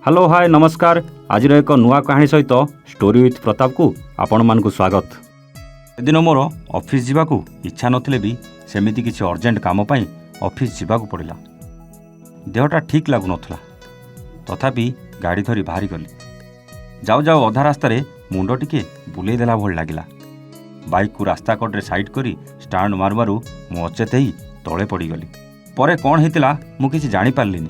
Hello hi नमस्कार। आज एक नुआ कहानी सहित स्टोरी विथ प्रताप को आपण मान स्वागत। सेदिन मोर ऑफिस जावाकू इच्छा नथिले भी सेमिति किसी अर्जेंट काम पाई ऑफिस जावाकू पड़िला। देहटा ठीक लागु नथला, तथापि गाड़ी धरी बाहरी गली। जाऊ जाऊ अधा रास्तार मुंड टिके बुले देला भल लागिला। बाइक को रास्ता कड़े साइड करी स्टार्ट मारु मारु मु अचेत ही तले पड़गली। परे कौन होता मु किसी जानी पारलिनी,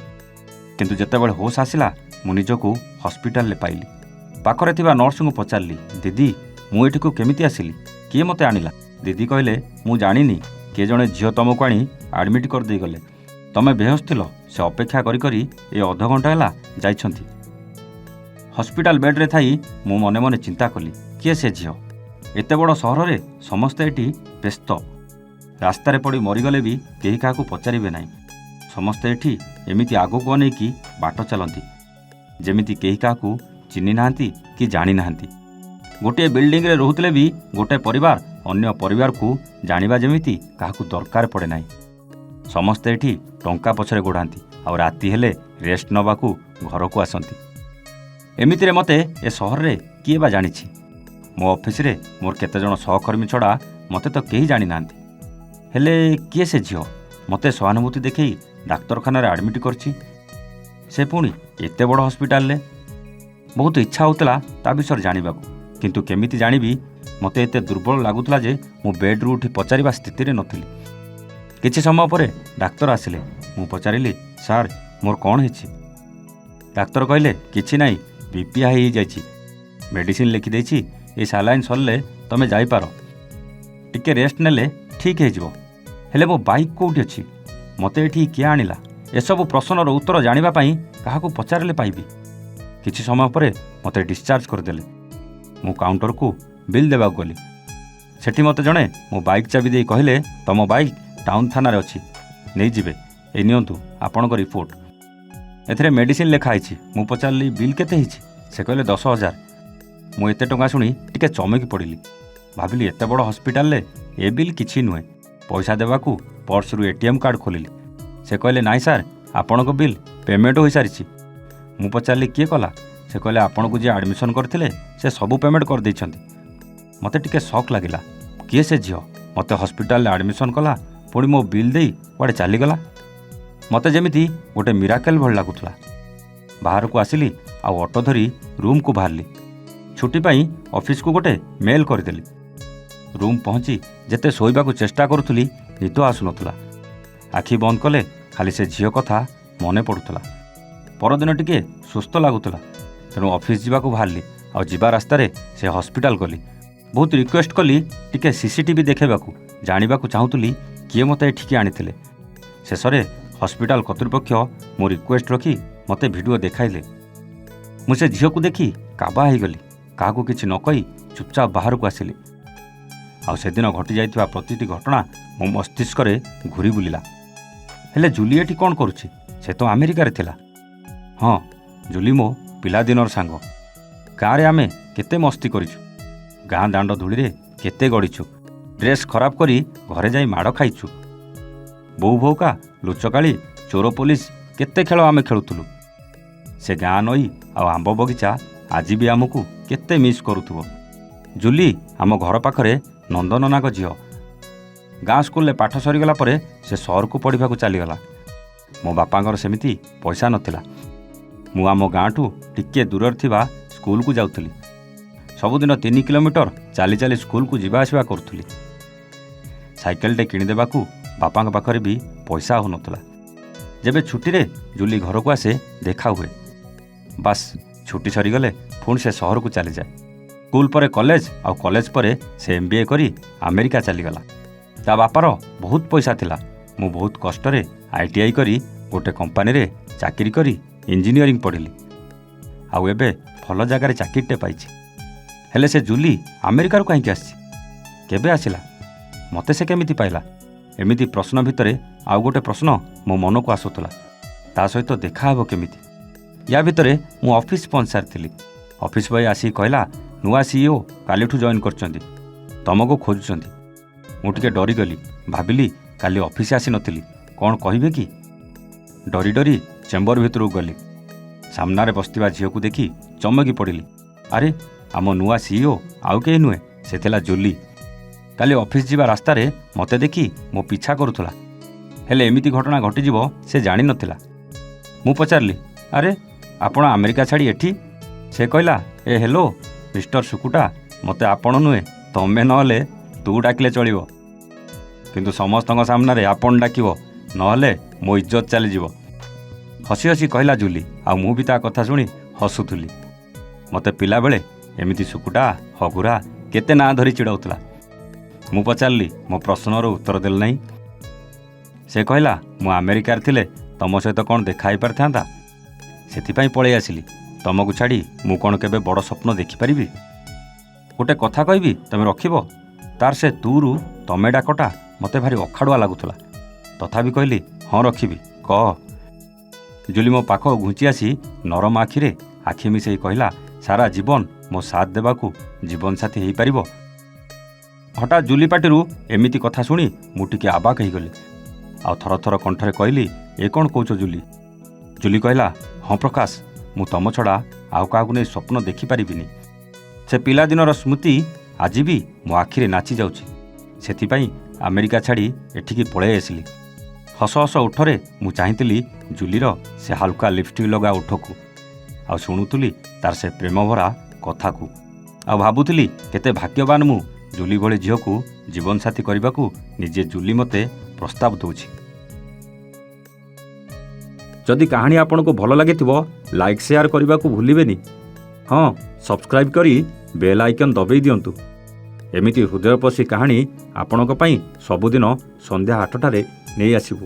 किंतु जेतेबेले होश आसिला मु निजको हॉस्पिटल पाइली। पाखरे थिबा नर्स को पचारली, दीदी मु एठी को केमिति आसिली, किए मते आनिला? दीदी कहले, मु जानिनी, किए जणे झियो तुमको आनी एडमिट कर दे गले। तमे बेहोश थिलो, से अपेक्षा करी करी ए आधा घंटा हैला जाइछंती। हॉस्पिटल बेड रे थाई मु मने मने चिंता कली, किए से झियो? एते बड़ सहर रे समस्ते एठी व्यस्त। रास्तार पड़ी मरीगले भी केही काहाकू पचारिबे नाही। समस्ते एठी एमिति आगको अनेकी बाट चलती, जेमिति केही काहाकू चिन्हि नाहांती कि जानी नाहांती। गोटे बिल्डिंग रे रहुतले भी गोटे परिवार अन्य परिवार को जानिबा जेमिति काहाकू दरकार पड़े नाही। समस्ते एठी टंका पछरे गोढ़ांती और राति हेले रेस्ट नबाकू घर को आसंती। एमिति रे मते ए शहर रे किए बा जानिछि? मो ऑफिस रे मोर केते जण सहकर्मी छड़ा मते तो केही जानी नाहांती। हेले किए से झियो मते सहानुभूति देखई डाक्तरखाना रे एडमिट करछि? से पुणी एते बड़ हॉस्पिटल ले। बहुत इच्छा होतला ता विषय जानिबाकू, किंतु केमिति जानिबी मते एते दुर्बल लागुतला जे मु बेड रु उठी पचारिबा स्थिति रे नथिली। किछि समय परे डाक्तर आसिले। मु पचारिली, सर मोर कोन हेछि? डाक्तर कहले, किछि नाही, बीपी हाई हो जाइछि, मेडिसिन लिखि देछि, ए सालाइन सरले तमे जाई पारो, टिके रेस्ट नेले ठीक हे जिवो। हेले मो बाइक कोउठी अछि? मते एठी किए आनिला? एसबू प्रश्नर उत्तर जानिबा पई काहाकू पचारले पाइबी। किछि समय परे मते डिस्चार्ज करदेले। मु काउंटर को बिल देबा गली। सेठी मते जणे मो बाइक चाबी देई कहले, तम बाइक टाउन थाना रे अछि, नै जिवे, ए नियंतु आपनक रिपोर्ट। एथरे मेडिसिन लेखा आइछि। मु पचारली, बिल केते हिछि? से कहले 10,000। मु एते टंका सुनी टिके चमकी पड़िली। भाबिली एते बड़ हॉस्पिटल ले ए बिल किछि नुहे। पैसा देबाकू पर्स रु एटीएम कार्ड खोलिली। से कहले, नाई सार आपनक बिल पेमेंट हो सारी। मु पचारली, किए कला? से कहले, आपन को जे एडमिशन करथिले से सबू पेमेंट कर दैछंती। मते टिके शॉक लागिला, किए से झियो मते हॉस्पिटल ले एडमिशन कला, पुणी मो बिल देई कुआडे चली गला? मते जेमिति गोटे मिराकल भल लागुतला। बाहर को आसिली आ ऑटो धरी रूम को बाहरली। छुट्टी पाई ऑफिस को गोटे मेल करदेली। रूम पहुंची जेते शोइबा को चेष्टा करुथुली निद आसुनथुला। आखि बंद कले खाली से झियो कथा मने पड़ुथला। परदिन टिके सुस्थ लागुतला, तेणु ऑफिस जावाकू बाहरली। आ जिबा रास्तारे से हॉस्पिटल गली। बहुत रिक्वेस्ट कली टिके सीसीटीवी देखेबाकू, जानिबाकू चाहूतुली किए मते एठिके आनिथिले। शेषरे हॉस्पिटल कर्तृपक्ष मो रिक्वेस्ट रखी मते वीडियो देखाइले। मु से झियो को देखी काबा हो गली। काहाकू किछि न कही चुपचाप बाहर को आसिली। आ सेदिन घटी जाइथिबा प्रतिटी घटना मो मस्तिष्क रे घुरी बुलिला। हेले जूली एठी कोन करूछि? से तो अमेरिका रे थिला। हाँ, जूली मो पिलादिनर सांग। गाँ रे आमे केते मस्ती करिछु, गाँ दांड धूली रे केते गड़ीछु, ड्रेस खराब करी घरे जाई माड़ खाइछु। बोऊ भौका, लुचकाली, चोर पुलिस केते खेल आमे खेलुथुलु। से गाँ नई आ आंब बगीचा आज भी आमको केते मिस करुथुबो। जूली आम घर पाखरे नंदननाग झियो। गाँ स्कूल ले पाठ सरीगला परे से सहर को पढ़ा चलीगला। मो बापांगर सेमिति पैसा नथिला। मु आम गाँ ठू टिके दूर थिबा स्कूल को जाउथली। सबुदिन 3 किलोमीटर चाली चाली स्कूल को जीवा आसिबा करुथली। साइकेल टे किनिदेबाकू बापांग पाखरे भी पैसा हो नथला। जेबे छुट्टी रे जूली घर को आसे देखा हुए। बास छुट्टी सरीगले पुणी से सहर को चली जाए। स्कूल परे कॉलेज आ कॉलेज परे से एमबीए करी अमेरिका चलीगला। ता बापार बहुत पैसा थिला। मु बहुत कष्टरे आईटीआई करी गोटे कंपनी रे चाकरी करी इंजीनियरिंग पढ़िली। आउ एबे भल जगार चाकरीटे पाइछि। हेले से जूली अमेरिका कहीं आसी? केबे आसिला? मते से केमिति पाइला? एमिति प्रश्न भितरे आउ गोटे प्रश्न मो मन को आसुतला, ता सहित देखा हबो केमिति? या भितरे मु ऑफिस पहुंच सारी। ऑफिस बॉय आसी कहला, नुआ सीईओ कालीठू जॉइन करचंदी, तमको खोजुचंदी। मु टिके डरीगली। भाबिली काली ऑफिस आसी नथिली, कौन कहिबे कि? डरी डरी चेम्बर भितर गली। ସାମ୍ନାରେ ବସିଥିବା ଝିଅକୁ ଦେଖି ଚମକି ପଡ଼ିଲି। ଆରେ ଆମ ନୂଆ ସିଇଓ ଆଉ କେହି ନୁହେଁ, ସେ ଥିଲା ଜୁଲି। କାଲି ଅଫିସ୍ ଯିବା ରାସ୍ତାରେ ମୋତେ ଦେଖି ମୋ ପିଛା କରୁଥିଲା, ହେଲେ ଏମିତି ଘଟଣା ଘଟିଯିବ ସେ ଜାଣିନଥିଲା। ମୁଁ ପଚାରିଲି, ଆରେ ଆପଣ ଆମେରିକା ଛାଡ଼ି ଏଠି? ସେ କହିଲା, ଏ ହେଲୋ ମିଷ୍ଟର ସୁକୁଟା, ମୋତେ ଆପଣ ନୁହେଁ ତମେ ନହେଲେ ତୁ ଡାକିଲେ ଚଳିବ, କିନ୍ତୁ ସମସ୍ତଙ୍କ ସାମ୍ନାରେ ଆପଣ ଡାକିବ, ନହେଲେ ମୋ ଇଜ୍ଜତ ଚାଲିଯିବ। ହସି ହସି କହିଲା ଜୁଲି, ଆଉ ମୁଁ ବି ତା କଥା ଶୁଣି ହସୁଥିଲି। ମୋତେ ପିଲାବେଳେ ଏମିତି ସୁକୁଟା, ହଗୁରା କେତେ ନାଁ ଧରି ଚିଡ଼ଉଥିଲା। ମୁଁ ପଚାରିଲି, ମୋ ପ୍ରଶ୍ନର ଉତ୍ତର ଦେଲେ ନାହିଁ। ସେ କହିଲା, ମୁଁ ଆମେରିକାରେ ଥିଲେ ତମ ସହିତ କ'ଣ ଦେଖା ହେଇପାରିଥାନ୍ତା, ସେଥିପାଇଁ ପଳେଇ ଆସିଲି। ତମକୁ ଛାଡ଼ି ମୁଁ କ'ଣ କେବେ ବଡ଼ ସ୍ୱପ୍ନ ଦେଖିପାରିବି? ଗୋଟେ କଥା କହିବି, ତମେ ରଖିବ? ତାର ସେ ତୁରୁ ତମେ ଡାକଟା ମୋତେ ଭାରି ଅଖାଡ଼ୁଆ ଲାଗୁଥିଲା। ତଥାପି କହିଲି, ହଁ ରଖିବି, କହ। ଜୁଲି ମୋ ପାଖ ଘୁଞ୍ଚି ଆସି ନରମ ଆଖିରେ ଆଖି ମିଶେଇ କହିଲା, ସାରା ଜୀବନ ମୋ ସାଥ ଦେବାକୁ ଜୀବନସାଥୀ ହେଇପାରିବ? ହଠାତ୍ ଜୁଲି ପାଟିରୁ ଏମିତି କଥା ଶୁଣି ମୁଁ ଟିକେ ଆବାକ୍ ହେଇଗଲି। ଆଉ ଥରଥର କଣ୍ଠରେ କହିଲି, ଏ କ'ଣ କହୁଛ ଜୁଲି? ଜୁଲି କହିଲା, ହଁ ପ୍ରକାଶ, ମୁଁ ତମ ଛଡ଼ା ଆଉ କାହାକୁ ନେଇ ସ୍ୱପ୍ନ ଦେଖିପାରିବିନି। ସେ ପିଲାଦିନର ସ୍ମୃତି ଆଜି ବି ମୋ ଆଖିରେ ନାଚି ଯାଉଛି। ସେଥିପାଇଁ ଆମେରିକା ଛାଡ଼ି ଏଠିକି ପଳେଇ ଆସିଲି। ହସ ହସ ଓଠରେ ମୁଁ ଚାହିଁଥିଲି ଜୁଲିର ସେ ହାଲକା ଲିପଷ୍ଟିକ୍ ଲଗା ଓଠକୁ, ଆଉ ଶୁଣୁଥିଲି ତାର ସେ ପ୍ରେମଭରା କଥାକୁ, ଆଉ ଭାବୁଥିଲି କେତେ ଭାଗ୍ୟବାନ ମୁଁ, ଜୁଲି ଭଳି ଝିଅକୁ ଜୀବନସାଥୀ କରିବାକୁ ନିଜେ ଜୁଲି ମୋତେ ପ୍ରସ୍ତାବ ଦେଉଛି। ଯଦି କାହାଣୀ ଆପଣଙ୍କୁ ଭଲ ଲାଗିଥିବ, ଲାଇକ୍ ସେୟାର କରିବାକୁ ଭୁଲିବେନି। ହଁ, ସବସ୍କ୍ରାଇବ୍ କରି ବେଲ୍ ଆଇକନ୍ ଦବେଇ ଦିଅନ୍ତୁ। ଏମିତି ହୃଦୟପୋଷୀ କାହାଣୀ ଆପଣଙ୍କ ପାଇଁ ସବୁଦିନ ସନ୍ଧ୍ୟା 8ଟାରେ ନେଇ ଆସିବୁ।